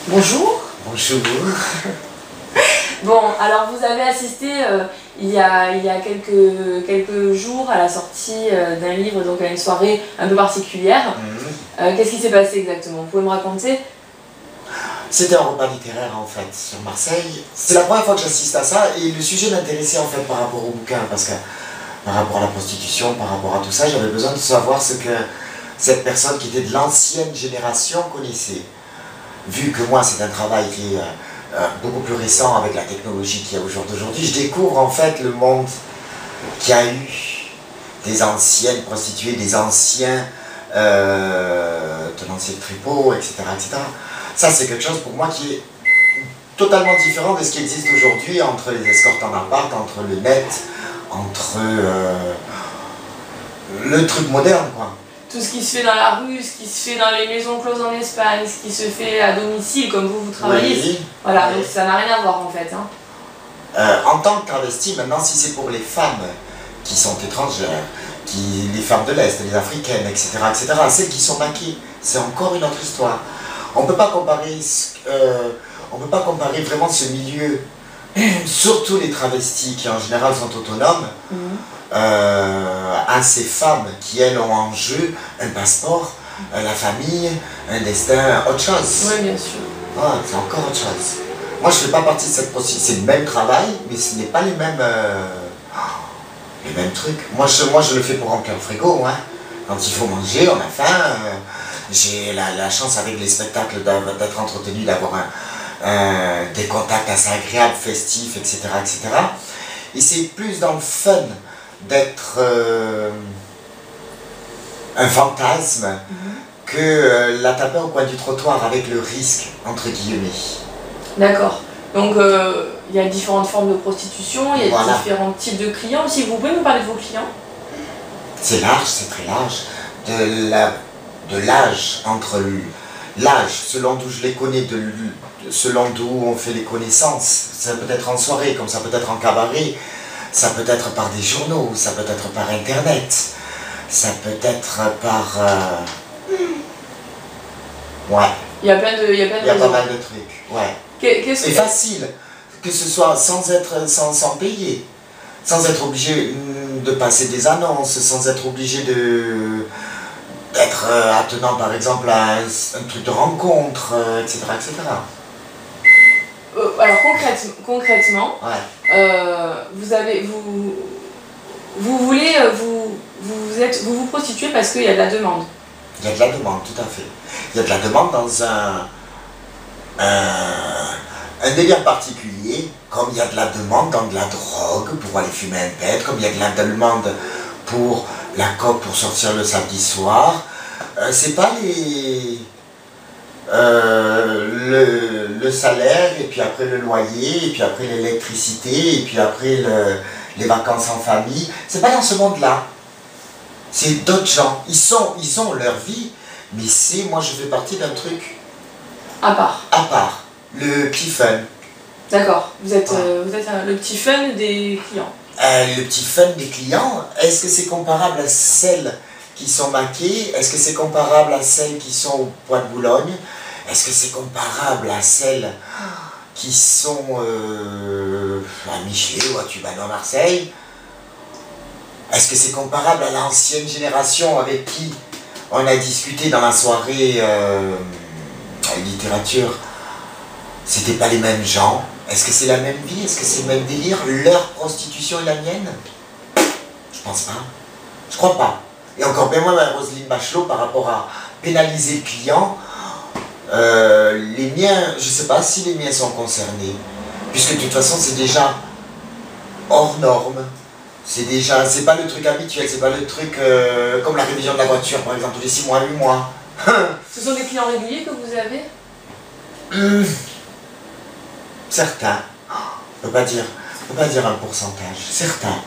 Bonjour. Bonjour. Bon, alors vous avez assisté il y a quelques jours à la sortie d'un livre, donc à une soirée un peu particulière. Qu'est-ce qui s'est passé exactement? Vous pouvez me raconter? C'était un repas littéraire en fait sur Marseille. C'est la première fois que j'assiste à ça et le sujet m'intéressait en fait par rapport au bouquin parce que par rapport à la prostitution, par rapport à tout ça, j'avais besoin de savoir ce que cette personne qui était de l'ancienne génération connaissait. Vu que moi c'est un travail qui est beaucoup plus récent avec la technologie qu'il y a au jour d'aujourd'hui, je découvre en fait le monde qui a eu des anciennes prostituées, des anciens tenanciers de tripots, etc., etc. Ça c'est quelque chose pour moi qui est totalement différent de ce qui existe aujourd'hui entre les escortes en appart, entre le net, entre le truc moderne quoi. Tout ce qui se fait dans la rue, ce qui se fait dans les maisons closes en Espagne, ce qui se fait à domicile, comme vous travaillez. Oui, voilà, oui. donc ça n'a rien à voir en fait. En tant que travesti, maintenant, si c'est pour les femmes qui sont étrangères, les femmes de l'Est, les africaines, etc., celles qui sont maquillées, c'est encore une autre histoire. On ne peut pas comparer, vraiment ce milieu, surtout les travestis qui en général sont autonomes, à ces femmes qui elles ont en jeu un passeport, la famille, un destin, autre chose. Oui, bien sûr. Ah, c'est encore autre chose. Moi je ne fais pas partie de cette procédure, c'est le même travail, mais ce n'est pas les mêmes trucs. Moi je le fais pour remplir le frigo, hein. Quand il faut manger, on a faim. J'ai la chance avec les spectacles d'être entretenu, d'avoir des contacts assez agréables, festifs, etc., etc. Et c'est plus dans le fun d'être un fantasme que la taper au coin du trottoir avec le risque, entre guillemets. D'accord. Donc il y a différentes formes de prostitution, il y a différents types de clients aussi. Vous pouvez nous parler de vos clients? C'est large, c'est très large. De l'âge, entre l'âge, selon d'où je les connais, selon d'où on fait les connaissances. Ça peut être en soirée, comme ça peut être en cabaret, ça peut être par des journaux, ça peut être par internet, ça peut être par... Ouais. Il y a plein de Il y a pas mal de trucs, ouais. C'est facile, que ce soit sans payer, sans être obligé de passer des annonces, sans être obligé d'être attenant par exemple à un truc de rencontre, etc., etc. Alors concrètement, Ouais. vous vous prostituez parce qu'il y a de la demande. Il y a de la demande, tout à fait. Il y a de la demande dans un délire particulier, comme il y a de la demande dans de la drogue pour aller fumer un pet, comme il y a de la demande pour la coke pour sortir le samedi soir. C'est pas le salaire, et puis après le loyer, et puis après l'électricité, et puis après les vacances en famille. C'est pas dans ce monde-là. C'est d'autres gens. Ils ont leur vie, mais moi je fais partie d'un truc À part. à part. Le petit fun. D'accord. Vous êtes le petit fun des clients. Le petit fun des clients, est-ce que c'est comparable à celles qui sont maquées? Est-ce que c'est comparable à celles qui sont au Bois de Boulogne? Est-ce que c'est comparable à celles qui sont à Michelet ou à Tuban à Marseille? Est-ce que c'est comparable à l'ancienne génération avec qui on a discuté dans la soirée littérature? C'était pas les mêmes gens. Est-ce que c'est la même vie? Est-ce que c'est le même délire? Leur prostitution et la mienne? Je pense pas. Je crois pas. Et encore bien moins Roselyne Bachelot par rapport à pénaliser le client. Les miens, je sais pas si les miens sont concernés. Puisque de toute façon c'est déjà hors norme. C'est pas le truc habituel, c'est pas le truc comme la révision de la voiture par exemple, tous les 6 mois, 8 mois. Ce sont des clients réguliers que vous avez? Certains, on peut pas dire un pourcentage, certains.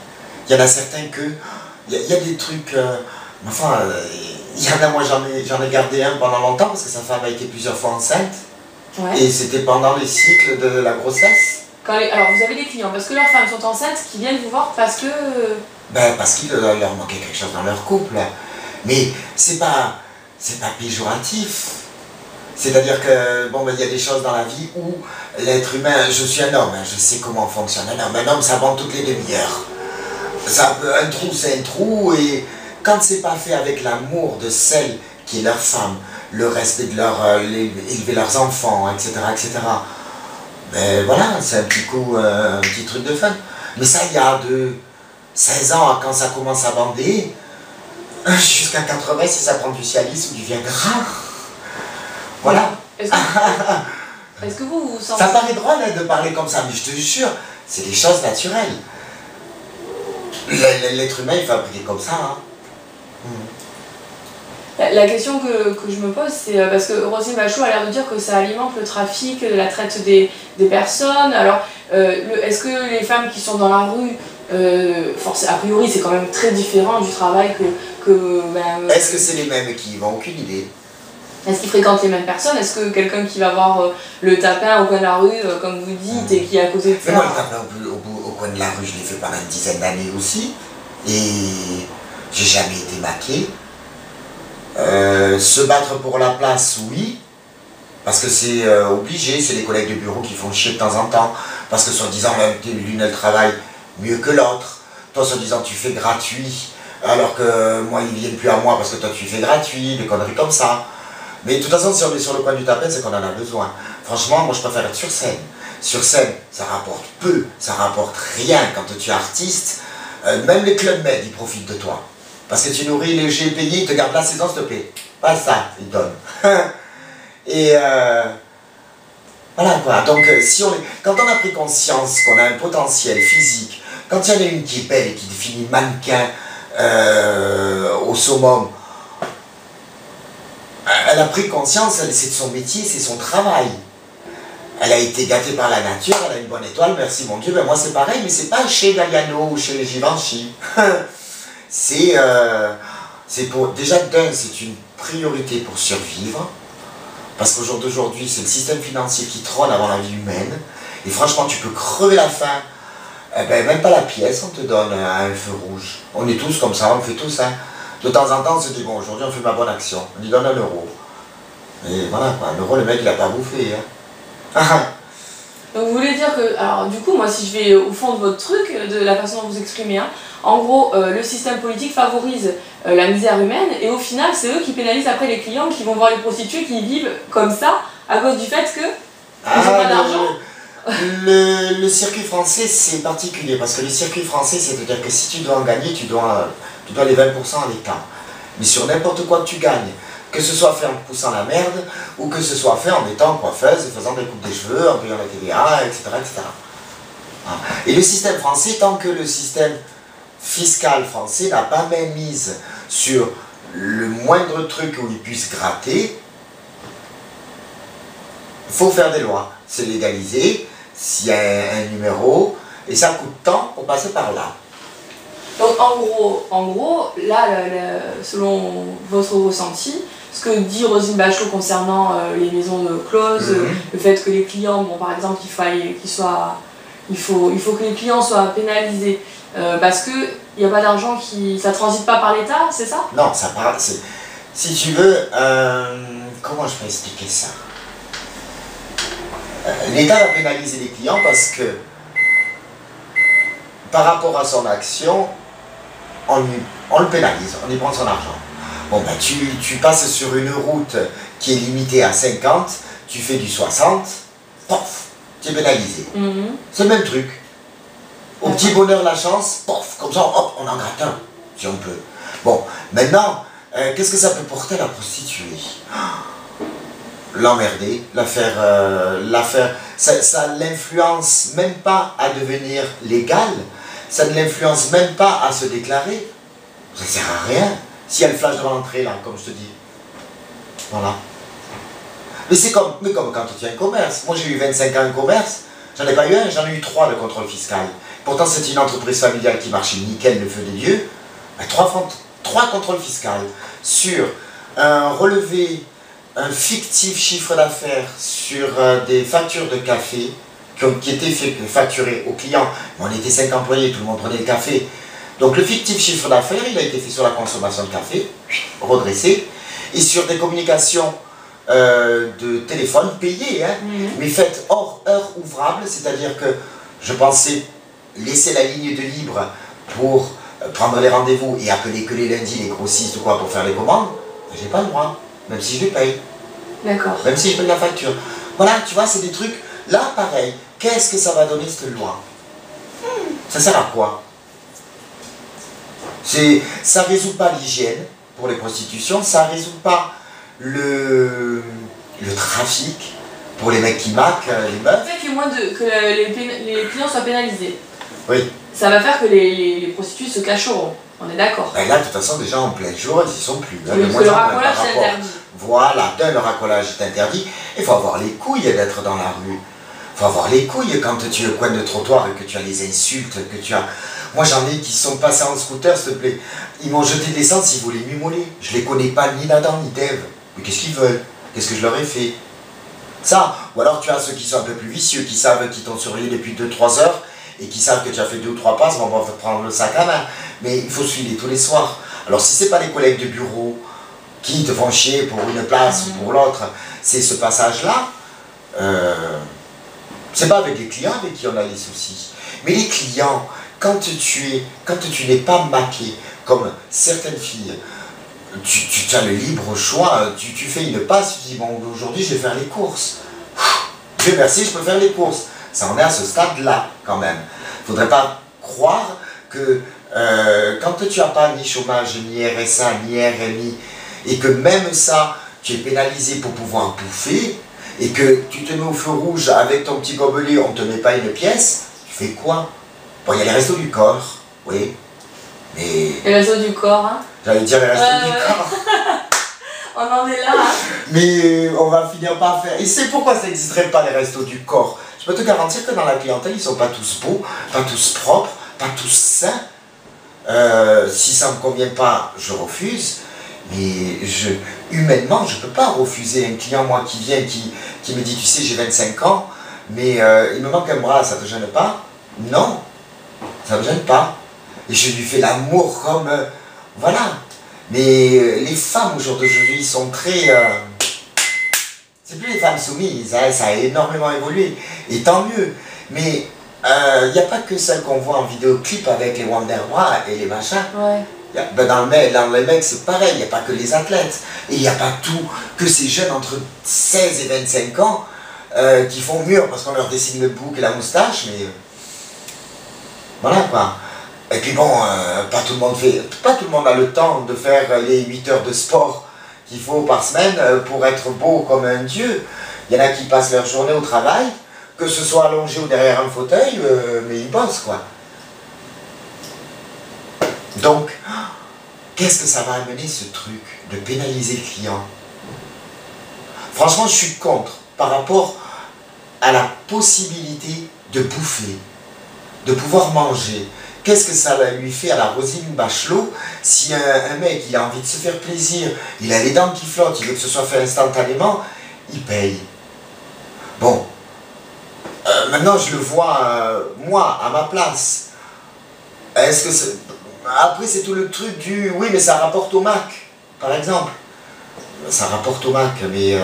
Il y en a certains que, il y a des trucs, enfin, il y en a, moi j'en ai gardé un pendant longtemps parce que sa femme a été plusieurs fois enceinte. Ouais. Et c'était pendant les cycles de la grossesse. Alors vous avez des clients parce que leurs femmes sont enceintes qui viennent vous voir parce que... Parce qu'il leur manquait quelque chose dans leur couple. Mais c'est pas péjoratif. C'est-à-dire que, bon, ben, il y a des choses dans la vie où l'être humain, je suis un homme, hein, je sais comment fonctionne un homme. Un homme, ça vend toutes les demi-heures. Un trou, c'est un trou, et quand c'est pas fait avec l'amour de celle qui est leur femme, le respect de élever leurs enfants, etc., etc., ben voilà, c'est un petit coup, un petit truc de fun. Mais ça, il y a de 16 ans à quand ça commence à bander, jusqu'à 80, si ça prend du Cialis ou du Viagra. Voilà. Est-ce que vous vous sentez... Ça paraît drôle hein, de parler comme ça, mais je te jure, c'est des choses naturelles. L'être humain est fabriqué comme ça. Hein. La question que je me pose, c'est parce que Roselyne Bachelot a l'air de dire que ça alimente le trafic, la traite des personnes. Alors, est-ce que les femmes qui sont dans la rue, a priori, c'est quand même très différent du travail que est-ce que c'est les mêmes qui y vont? Aucune idée. Est-ce qu'ils fréquentent les mêmes personnes? Est-ce que quelqu'un qui va voir le tapin au coin de la rue, comme vous dites, et qui est à côté de ça... Mais moi, le tapin au coin de la rue, je l'ai fait pendant une dizaine d'années aussi. Et j'ai jamais été maqué. Se battre pour la place, oui. Parce que c'est obligé, c'est les collègues de bureau qui font chier de temps en temps. Parce que soi-disant, l'une elle travaille mieux que l'autre. Toi, soi-disant, tu fais gratuit. Alors que moi, ils viennent plus à moi parce que toi, tu fais gratuit, des conneries comme ça. Mais de toute façon, si on est sur le coin du tapin, c'est qu'on en a besoin. Franchement, moi je préfère être sur scène. Sur scène, ça rapporte peu, ça rapporte rien quand tu es artiste. Même les clubs med, ils profitent de toi. Parce que tu nourris les G payés, ils te gardent la saison, s'il te plaît. Pas ça, ils donnent. Et voilà quoi. Donc, quand on a pris conscience qu'on a un potentiel physique, quand il y en a une qui est belle et qui finit mannequin au summum, elle a pris conscience, c'est son métier, c'est son travail. Elle a été gâtée par la nature, elle a une bonne étoile, merci mon Dieu. Ben moi c'est pareil, mais c'est pas chez Galliano ou chez Givenchy. Déjà d'un, c'est une priorité pour survivre. Parce qu'au jour d'aujourd'hui, c'est le système financier qui trône avant la vie humaine. Et franchement, tu peux crever la faim. Même pas la pièce, on te donne un feu rouge. On est tous comme ça, on le fait tous. Hein. De temps en temps, on se dit, bon, aujourd'hui, on fait ma bonne action. On lui donne 1 euro. Et voilà, quoi. 1 euro, le mec, il a pas bouffé. Hein. Donc, vous voulez dire que, alors, du coup, moi, si je vais au fond de votre truc, de la façon dont vous exprimez, hein, en gros, le système politique favorise la misère humaine, et au final, c'est eux qui pénalisent après les clients qui vont voir les prostituées qui vivent comme ça, à cause du fait que ils n'ont pas d'argent. Le circuit français, c'est particulier, parce que le circuit français, c'est-à-dire que si tu dois en gagner, tu dois les 20% à l'État. Mais sur n'importe quoi que tu gagnes, que ce soit fait en poussant la merde, ou que ce soit fait en étant coiffeuse, et faisant des coupes des cheveux, en payant la TVA, etc. etc. Et le système français, tant que le système fiscal français n'a pas même mise sur le moindre truc où il puisse gratter, il faut faire des lois. C'est légalisé, s'il y a un numéro, et ça coûte tant pour passer par là. Donc en gros là, selon votre ressenti, ce que dit Roselyne Bachelot concernant les maisons de close, le fait que les clients, bon, par exemple, il faut que les clients soient pénalisés parce qu'il n'y a pas d'argent ça transite pas par l'État, c'est ça? Non, ça part. Si tu veux, comment je peux expliquer ça? L'État va pénaliser les clients parce que par rapport à son action, on le pénalise, on y prend son argent. Bon ben tu passes sur une route qui est limitée à 50, tu fais du 60, pof, tu es pénalisé. C'est le même truc. Au petit bonheur la chance, pof, comme ça, hop, on en gratte un, si on peut. Bon, maintenant, qu'est-ce que ça peut porter à la prostituée? L'emmerder, la faire, ça l'influence même pas à devenir légal, ça ne l'influence même pas à se déclarer. Ça sert à rien. Si elle flash devant l'entrée, là, comme je te dis. Voilà. Mais c'est comme quand tu tiens un commerce. Moi, j'ai eu 25 ans en commerce. J'en ai pas eu un, j'en ai eu 3 de contrôle fiscal. Pourtant, c'est une entreprise familiale qui marchait nickel, le feu de Dieu. 3 contrôles fiscaux sur un relevé, un fictif chiffre d'affaires sur des factures de café qui étaient facturées aux clients. On était 5 employés, tout le monde prenait le café. Donc le fictif chiffre d'affaires, il a été fait sur la consommation de café, redressé, et sur des communications de téléphone payé, hein, mais faites hors heure ouvrable, c'est-à-dire que je pensais laisser la ligne de libre pour prendre les rendez-vous et appeler que les lundis les grossistes ou quoi pour faire les commandes, j'ai pas le droit, même si je les paye. D'accord. Même si je paye la facture. Voilà, tu vois, c'est des trucs. Là, pareil, qu'est-ce que ça va donner cette loi? Ça sert à quoi? Ça résout pas l'hygiène pour les prostitutions, ça résout pas le trafic pour les mecs qui maquent les meufs. Le fait qu'il y ait moins que les clients soient pénalisés. Oui. Ça va faire que les prostituées se cacheront. On est d'accord. Ben là, de toute façon, déjà en plein jour, ils y sont plus. Oui, parce que le racolage est interdit. Voilà, le racolage est interdit. Il faut avoir les couilles d'être dans la rue. Il faut avoir les couilles quand tu es au coin de trottoir et que tu as les insultes, que tu as... Moi, j'en ai qui sont passés en scooter, s'il te plaît. Ils m'ont jeté de l'essence, ils voulaient m'immoler. Je les connais pas, ni Nathan, ni Dave. Mais qu'est-ce qu'ils veulent? Qu'est-ce que je leur ai fait? Ça, ou alors tu as ceux qui sont un peu plus vicieux, qui savent qu'ils t'ont surveillé depuis 2-3 heures, et qui savent que tu as fait 2 ou 3 passes, bon, on va prendre le sac à main. Mais il faut se filer tous les soirs. Alors si c'est pas les collègues de bureau qui te font chier pour une place ou pour l'autre, c'est ce passage-là, c'est pas avec les clients avec qui on a les soucis. Mais les clients, quand tu n'es pas maqué, comme certaines filles, tu as le libre choix, tu fais une passe, tu dis bon aujourd'hui je vais faire les courses. Dieu merci, je peux faire les courses. Ça en est à ce stade-là quand même. Faudrait pas croire que quand tu n'as pas ni chômage, ni RSA, ni RMI, et que même ça, tu es pénalisé pour pouvoir bouffer, et que tu te mets au feu rouge avec ton petit gobelet, on ne te met pas une pièce, tu fais quoi? Bon, il y a les restos du corps, oui, mais... Les restos du corps, hein? J'allais dire les restos du corps. On en est là, hein? Mais on va finir par faire... Et c'est pourquoi ça n'existerait pas les restos du corps. Je peux te garantir que dans la clientèle, ils ne sont pas tous beaux, pas tous propres, pas tous sains. Si ça ne me convient pas, je refuse. Mais humainement, je ne peux pas refuser un client, moi, qui vient, qui me dit, tu sais, j'ai 25 ans, mais il me manque un bras, ça ne te gêne pas? Non, ça ne me gêne pas. Et je lui fais l'amour comme... voilà. Mais les femmes, au jour d'aujourd'hui, sont très... c'est plus les femmes soumises, hein, ça a énormément évolué. Et tant mieux. Mais il n'y a pas que celles qu'on voit en vidéoclip avec les Wonder Bra et les machins. Ouais. Dans les mecs, c'est pareil, il n'y a pas que les athlètes. Et il n'y a pas que ces jeunes entre 16 et 25 ans qui font mûr parce qu'on leur dessine le bouc et la moustache, mais voilà quoi. Et puis bon, pas tout le monde a le temps de faire les 8 heures de sport qu'il faut par semaine pour être beau comme un dieu. Il y en a qui passent leur journée au travail, que ce soit allongé ou derrière un fauteuil, mais ils bossent quoi. Donc, qu'est-ce que ça va amener ce truc de pénaliser le client? Franchement, je suis contre par rapport à la possibilité de bouffer, de pouvoir manger. Qu'est-ce que ça lui fait à la Roselyne Bachelot si un mec il a envie de se faire plaisir, il a les dents qui flottent, il veut que ce soit fait instantanément, il paye. Bon, maintenant je le vois, moi, à ma place. Est-ce que après c'est tout le truc du oui mais ça rapporte au Mac, par exemple. Ça rapporte au Mac, mais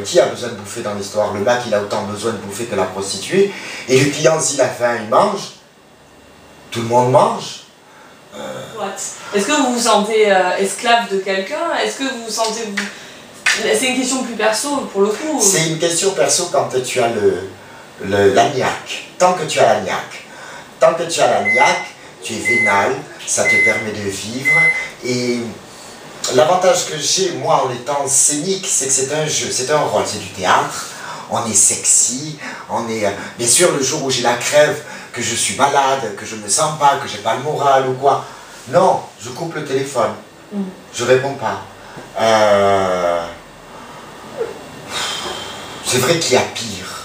qui a besoin de bouffer dans l'histoire? Le Mac il a autant besoin de bouffer que la prostituée, et le client s'il a faim il mange. Tout le monde mange. Est-ce que vous vous sentez esclave de quelqu'un? Est-ce que vous vous sentez... C'est une question plus perso pour le coup. C'est une question perso quand tu as la niaque. Tant que tu as la niaque. Tant que tu as la niaque, tu es vénal, ça te permet de vivre. Et l'avantage que j'ai, moi, en étant scénique, c'est que c'est un jeu, c'est un rôle, c'est du théâtre. On est sexy, on est... Bien sûr, le jour où j'ai la crève, que je suis malade, que je ne me sens pas, que j'ai pas le moral ou quoi. Non, je coupe le téléphone. Je réponds pas. C'est vrai qu'il y a pire.